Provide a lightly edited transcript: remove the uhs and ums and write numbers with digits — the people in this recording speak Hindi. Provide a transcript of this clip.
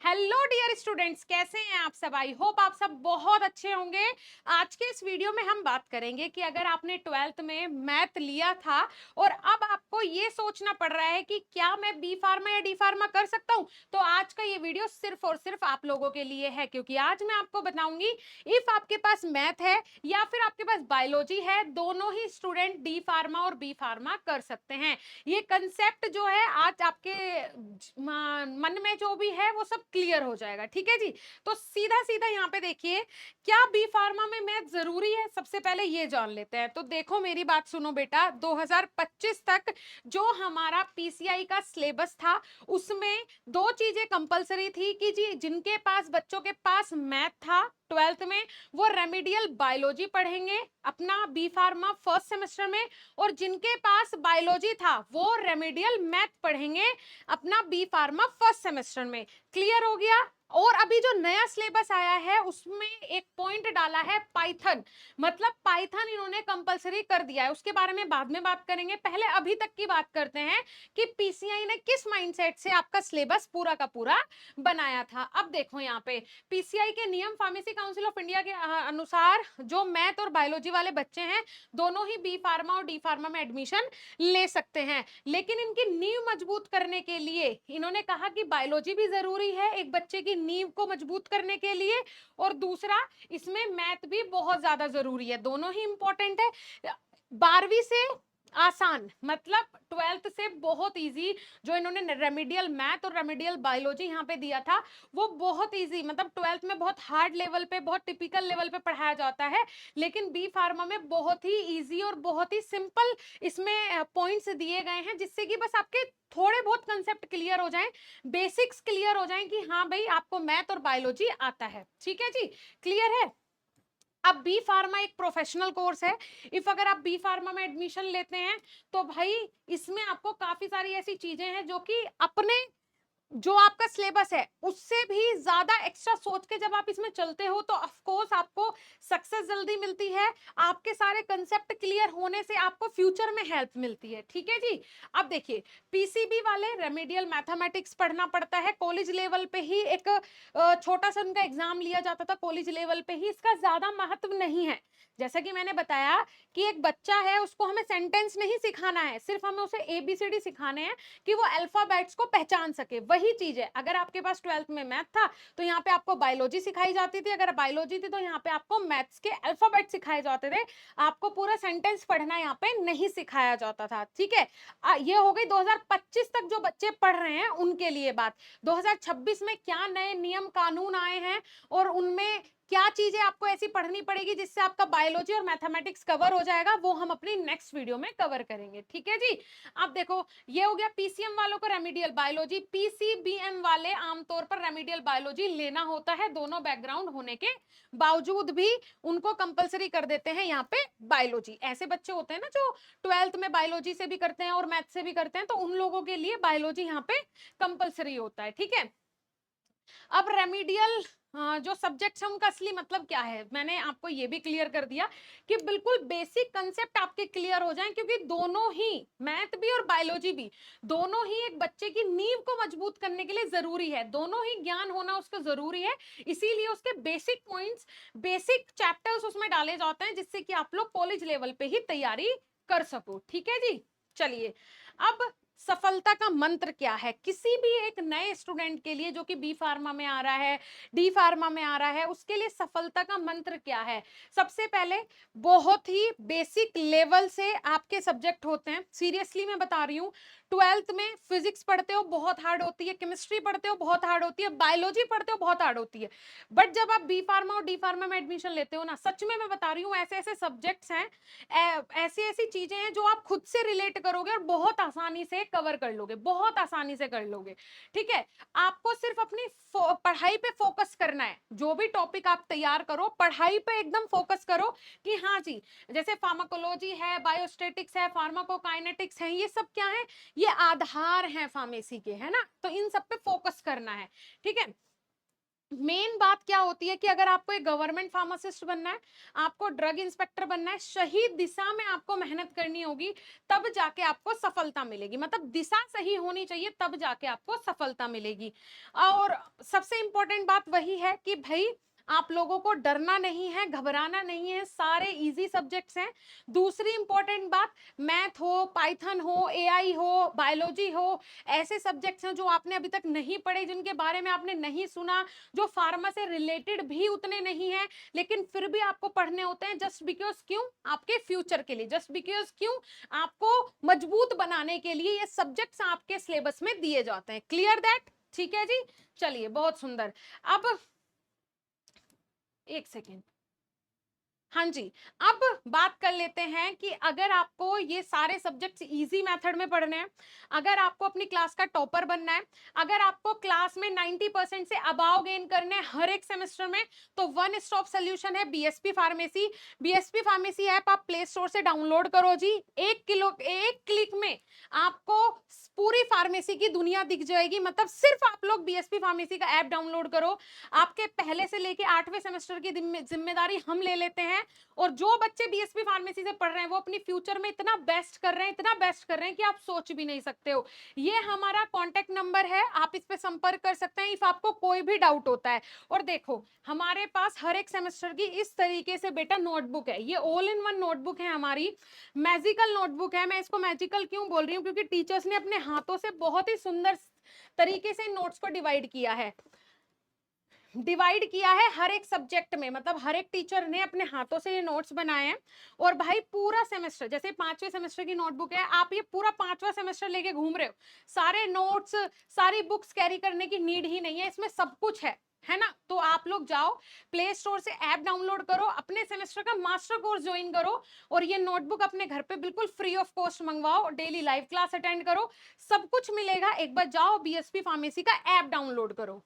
हेलो डियर स्टूडेंट्स, कैसे हैं आप सब। आई होप आप सब बहुत अच्छे होंगे। आज के इस वीडियो में हम बात करेंगे कि अगर आपने ट्वेल्थ में मैथ लिया था और अब आपको ये सोचना पड़ रहा है कि क्या मैं बी फार्मा या डी फार्मा कर सकता हूँ, तो आज का ये वीडियो सिर्फ और सिर्फ आप लोगों के लिए है, क्योंकि आज मैं आपको बताऊंगी इफ आपके पास मैथ है या फिर आपके पास बायोलॉजी है, दोनों ही स्टूडेंट डी फार्मा और बी फार्मा कर सकते हैं। ये कंसेप्ट जो है आज आपके मन में जो भी है वो सब क्लियर हो जाएगा। ठीक है जी, तो सीधा सीधा यहाँ पे देखिए, क्या बी फार्मा में मैथ जरूरी है, सबसे पहले ये जान लेते हैं। तो देखो मेरी बात सुनो बेटा, 2025 तक जो हमारा पीसीआई का सिलेबस था उसमें दो चीजें कंपलसरी थी कि जी जिनके पास बच्चों के पास मैथ था ट्वेल्थ में वो रेमेडियल बायोलॉजी पढ़ेंगे अपना बी फार्मा फर्स्ट सेमेस्टर में, और जिनके पास बायोलॉजी था वो रेमेडियल मैथ पढ़ेंगे अपना बी फार्मा फर्स्ट सेमेस्टर में। क्लियर हो गया। और अभी जो नया सिलेबस आया है उसमें एक पॉइंट डाला है पाइथन, मतलब पाइथन इन्होंने कंपलसरी कर दिया है। उसके बारे में बाद में बात करेंगे, पहले अभी तक की बात करते हैं कि पीसीआई ने किस माइंडसेट से आपका सिलेबस पूरा का पूरा बनाया था। अब देखो यहाँ पे पीसीआई के नियम, फार्मेसी काउंसिल ऑफ इंडिया के अनुसार जो मैथ और बायोलॉजी वाले बच्चे हैं दोनों ही बी फार्मा और डी फार्मा में एडमिशन ले सकते हैं, लेकिन इनकी नींव मजबूत करने के लिए इन्होंने कहा कि बायोलॉजी भी जरूरी है एक बच्चे की नींव को मजबूत करने के लिए, और दूसरा इसमें मैथ भी बहुत ज्यादा जरूरी है, दोनों ही इंपॉर्टेंट है। 12वीं से आसान, मतलब ट्वेल्थ से बहुत इजी, जो इन्होंने रेमेडियल मैथ और रेमेडियल बायोलॉजी यहाँ पे दिया था वो बहुत इजी, मतलब ट्वेल्थ में बहुत हार्ड लेवल पे, बहुत टिपिकल लेवल पे पढ़ाया जाता है, लेकिन बी फार्मा में बहुत ही इजी और बहुत ही सिंपल इसमें पॉइंट्स दिए गए हैं, जिससे कि बस आपके थोड़े बहुत कंसेप्ट क्लियर हो जाएं, बेसिक्स क्लियर हो जाएं कि हाँ भाई आपको मैथ और बायोलॉजी आता है। ठीक है जी, क्लियर है। अब बी फार्मा एक प्रोफेशनल कोर्स है। इफ अगर आप बी फार्मा में एडमिशन लेते हैं तो भाई इसमें आपको काफी सारी ऐसी चीजें हैं जो कि अपने जो आपका सिलेबस है उससे भी ज्यादा एक्स्ट्रा सोच के जब आप इसमें चलते हो तो ऑफ कोर्स आपको सक्सेस जल्दी मिलती है, आपके सारे कंसेप्ट क्लियर होने से आपको फ्यूचर में हेल्प मिलती है। ठीक है जी। अब देखिए पीसीबी वाले रेमेडियल मैथमेटिक्स पढ़ना पड़ता है, कॉलेज लेवल पे ही एक छोटा सा उनका एग्जाम लिया जाता था, कॉलेज लेवल पे ही, इसका ज्यादा महत्व नहीं है। जैसा कि मैंने बताया कि एक बच्चा है उसको हमें सेंटेंस नहीं सिखाना है, सिर्फ हमें उसे एबीसीडी सिखाने हैं कि वो अल्फाबेट्स को पहचान सके। वही चीज है, अगर आपके पास ट्वेल्थ में मैथ था तो यहाँ पे आपको बायोलॉजी सिखाई जाती थी, अगर बायोलॉजी थी तो यहाँ पे आपको मैथ्स के अल्फाबेट सिखाए जाते थे, आपको पूरा सेंटेंस पढ़ना यहाँ पे नहीं सिखाया जाता था। ठीक है, ये हो गई 2025 तक जो बच्चे पढ़ रहे हैं उनके लिए बात। 2026 में क्या नए नियम कानून आए हैं और उनमें क्या चीजें आपको ऐसी पढ़नी पड़ेगी जिससे आपका बायोलॉजी और मैथमेटिक्स कवर हो जाएगा, वो हम अपनी नेक्स्ट वीडियो में कवर करेंगे। ठीक है जी। अब देखो ये हो गया पीसीएम वालों का रेमेडियल बायोलॉजी, पीसीबीएम वाले आमतौर पर रेमेडियल बायोलॉजी लेना होता है, दोनों बैकग्राउंड होने के बावजूद भी उनको कंपलसरी कर देते हैं यहाँ पे बायोलॉजी। ऐसे बच्चे होते हैं ना जो ट्वेल्थ में बायोलॉजी से भी करते हैं और मैथ से भी करते हैं, तो उन लोगों के लिए बायोलॉजी यहाँ पे कंपलसरी होता है। ठीक है। अब रेमेडियल जो सब्जेक्ट्स है उनका असली मतलब क्या है मैंने आपको ये भी क्लियर कर दिया कि बिल्कुल बेसिक कंसेप्ट आपके क्लियर हो जाएं, क्योंकि दोनों ही मैथ भी और बायोलॉजी भी दोनों ही एक बच्चे की नींव को मजबूत करने के लिए जरूरी है, दोनों ही ज्ञान होना उसका जरूरी है, इसीलिए उसके बेसिक पॉइंट्स, बेसिक चैप्टर्स उसमें डाले जाते हैं जिससे कि आप लोग कॉलेज लेवल पे ही तैयारी कर सको। ठीक है जी। चलिए, अब सफलता का मंत्र क्या है किसी भी एक नए स्टूडेंट के लिए जो कि बी फार्मा में आ रहा है, डी फार्मा में आ रहा है, उसके लिए सफलता का मंत्र क्या है। सबसे पहले बहुत ही बेसिक लेवल से आपके सब्जेक्ट होते हैं, सीरियसली मैं बता रही हूँ, ट्वेल्थ में फिजिक्स पढ़ते हो बहुत हार्ड होती है, केमिस्ट्री पढ़ते हो बहुत हार्ड होती है, बायोलॉजी पढ़ते हो बहुत हार्ड होती है, बट जब आप बी फार्मा और डी फार्मा में एडमिशन लेते हो ना, सच में मैं बता रही हूँ ऐसे ऐसे सब्जेक्ट्स हैं, ऐसी ऐसी चीजें हैं जो आप खुद से रिलेट करोगे और बहुत आसानी से कवर कर लोगे, बहुत आसानी से कर लोगे। ठीक है, आपको सिर्फ अपनी पढ़ाई पे फोकस करना है, जो भी टॉपिक आप तैयार करो पढ़ाई पे एकदम फोकस करो कि हाँ जी, जैसे फार्माकोलॉजी है, बायोस्टेटिक्स है, फार्माकोकाइनेटिक्स है, ये सब क्या है, ये आधार हैं फार्मेसी के, है ना, तो इन सब पे फोकस करना है। ठीक है, मेन बात क्या होती है कि अगर आपको एक गवर्नमेंट फार्मासिस्ट बनना है, आपको ड्रग इंस्पेक्टर बनना है, सही दिशा में आपको मेहनत करनी होगी, तब जाके आपको सफलता मिलेगी। मतलब दिशा सही होनी चाहिए, तब जाके आपको सफलता मिलेगी। और सबसे इंपॉर्टेंट बात वही है कि भाई आप लोगों को डरना नहीं है, घबराना नहीं है, सारे इजी सब्जेक्ट्स हैं। दूसरी इंपॉर्टेंट बात, मैथ हो, पाइथन हो, एआई हो, बायोलॉजी हो, ऐसे सब्जेक्ट्स हैं जो आपने अभी तक नहीं पढ़े, जिनके बारे में आपने नहीं सुना, जो फार्मा से रिलेटेड भी उतने नहीं है, लेकिन फिर भी आपको पढ़ने होते हैं। जस्ट बिकॉज क्यों? आपके फ्यूचर के लिए। जस्ट बिकॉज क्यों? आपको मजबूत बनाने के लिए ये सब्जेक्ट्स आपके सिलेबस में दिए जाते हैं। Clear that? ठीक है जी, चलिए बहुत सुंदर। अब एक सेकेंड, हाँ जी, अब बात कर लेते हैं कि अगर आपको ये सारे सब्जेक्ट्स इजी मेथड में पढ़ने हैं, अगर आपको अपनी क्लास का टॉपर बनना है, अगर आपको क्लास में 90% से अबाव गेन करने हैं हर एक सेमेस्टर में, तो वन स्टॉप सोल्यूशन है BSP pharmacy. BSP pharmacy app आप प्ले स्टोर से डाउनलोड करो जी। एक क्लिक में आपको पूरी फार्मेसी की दुनिया दिख जाएगी। मतलब सिर्फ आप लोग बीएसपी फार्मेसी का ऐप डाउनलोड करो, आपके पहले से लेके 8वें सेमेस्टर की जिम्मेदारी हम ले लेते हैं। और जो बच्चे बीएसपी फार्मेसी से पढ़ रहे हैं वो अपनी फ्यूचर में इतना बेस्ट कर रहे हैं, इतना बेस्ट कर रहे हैं कि आप सोच भी नहीं सकते हो। ये हमारा कॉन्टेक्ट नंबर है, आप इस पे संपर्क कर सकते हैं इफ आपको कोई भी डाउट होता है। और देखो हमारे पास हर एक सेमेस्टर की इस तरीके से बेटा नोटबुक है, ये ऑल इन वन नोटबुक है हमारी, मैजिकल नोटबुक है। मैं इसको मैजिकल क्यों बोल रही हूँ? क्योंकि टीचर्स ने अपने हाथों से बहुत ही सुंदर तरीके से नोट्स को डिवाइड किया है, हर एक सब्जेक्ट में। मतलब हर एक टीचर ने अपने हाथों से ये नोट्स बनाए हैं। और भाई पूरा सेमेस्टर, जैसे 5वें सेमेस्टर की नोटबुक है, आप ये पूरा 5वां सेमेस्टर लेके घूम रहे हो, सारे नोट्स, सारी बुक्स कैरी करने की नीड ही नहीं है, इसमें सब कुछ है ना? तो आप लोग जाओ प्ले स्टोर से ऐप डाउनलोड करो, अपने सेमेस्टर का मास्टर कोर्स ज्वाइन करो, और ये नोटबुक अपने घर पे बिल्कुल फ्री ऑफ कॉस्ट मंगवाओ, डेली लाइव क्लास अटेंड करो, सब कुछ मिलेगा। एक बार जाओ बीएसपी फार्मेसी का ऐप डाउनलोड करो।